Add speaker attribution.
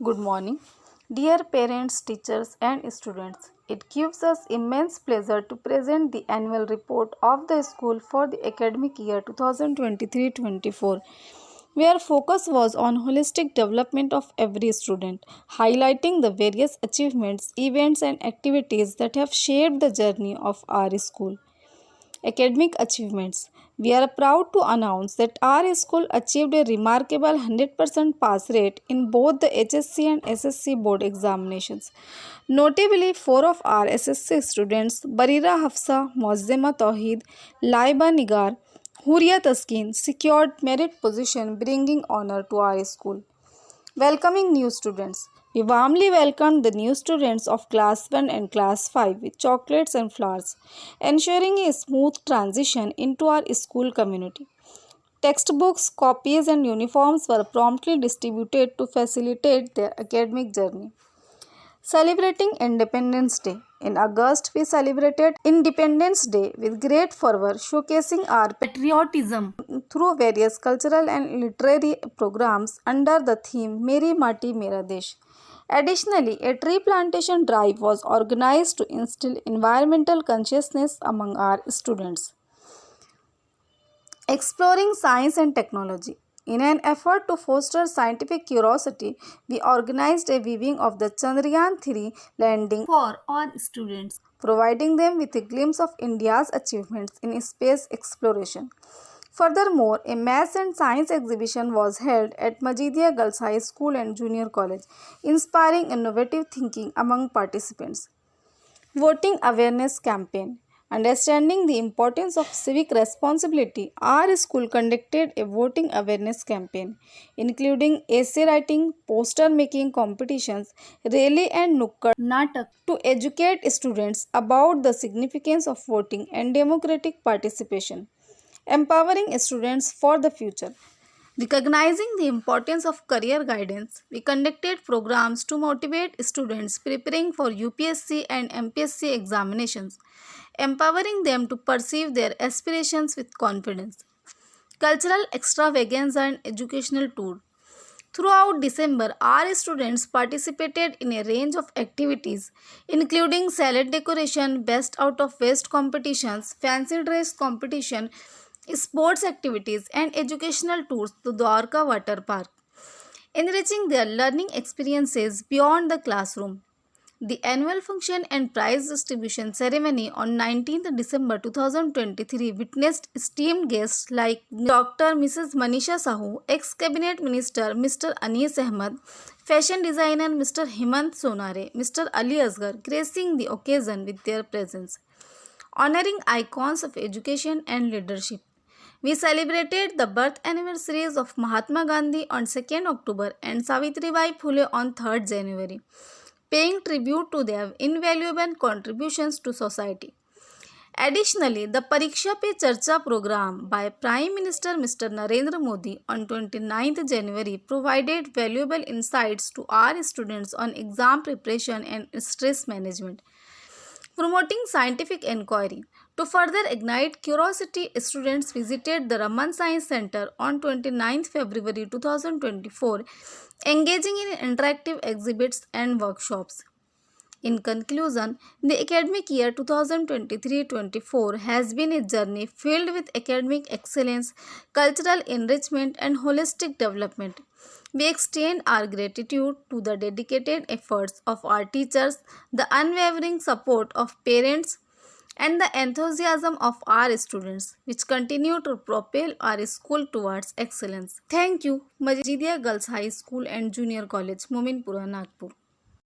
Speaker 1: Good morning, dear parents, teachers, and students. It gives us immense pleasure to present the annual report of the school for the academic year 2023-24, where focus was on holistic development of every student, highlighting the various achievements, events, and activities that have shaped the journey of our school. Academic achievements. We are proud to announce that our school achieved a remarkable 100% pass rate in both the HSC and SSC board examinations. Notably, four of our SSC students, Barira Hafsa, Mozzema Tawheed, Laiba Nigar, Huria Taskin, secured merit position, bringing honor to our school. Welcoming new students. We warmly welcomed the new students of Class 1 and Class 5 with chocolates and flowers, ensuring a smooth transition into our school community. Textbooks, copies, and uniforms were promptly distributed to facilitate their academic journey. Celebrating Independence Day. In August, we celebrated Independence Day with great fervor, showcasing our patriotism through various cultural and literary programs under the theme Meri Mati Mera Desh. Additionally, a tree plantation drive was organized to instill environmental consciousness among our students. Exploring science and technology. In an effort to foster scientific curiosity, we organized a viewing of the Chandrayaan 3 landing for all students, providing them with a glimpse of India's achievements in space exploration. Furthermore, a maths and science exhibition was held at Majeedia Girls High School and Junior College, inspiring innovative thinking among participants. Voting Awareness Campaign. Understanding the importance of civic responsibility, our school conducted a voting awareness campaign, including essay writing, poster making competitions, rally, and nukkad natak to educate students about the significance of voting and democratic participation. Empowering students for the future. Recognizing the importance of career guidance, we conducted programs to motivate students preparing for UPSC and MPSC examinations, empowering them to pursue their aspirations with confidence. Cultural extravaganza and educational tour. Throughout December, our students participated in a range of activities, including salad decoration, best out of waste competitions, fancy dress competition, sports activities, and educational tours to Dwarka Water Park, enriching their learning experiences beyond the classroom. The annual function and prize distribution ceremony on 19th December 2023 witnessed esteemed guests like Dr. Mrs. Manisha Sahu, ex-cabinet minister Mr. Anis Ahmed, fashion designer Mr. Hemant Sonare, Mr. Ali Asgar, gracing the occasion with their presence. Honoring icons of education and leadership. We celebrated the birth anniversaries of Mahatma Gandhi on 2nd October and Savitribai Phule on 3rd January, paying tribute to their invaluable contributions to society. Additionally, the Pariksha Pe Charcha program by Prime Minister Mr. Narendra Modi on 29th January provided valuable insights to our students on exam preparation and stress management. Promoting scientific inquiry. To further ignite curiosity, students visited the Raman Science Center on 29th February 2024, engaging in interactive exhibits and workshops. In conclusion, the academic year 2023-24 has been a journey filled with academic excellence, cultural enrichment, and holistic development. We extend our gratitude to the dedicated efforts of our teachers, the unwavering support of parents, and the enthusiasm of our students, which continue to propel our school towards excellence. Thank you, Majeedia Girls High School and Junior College, Mominpura, Nagpur.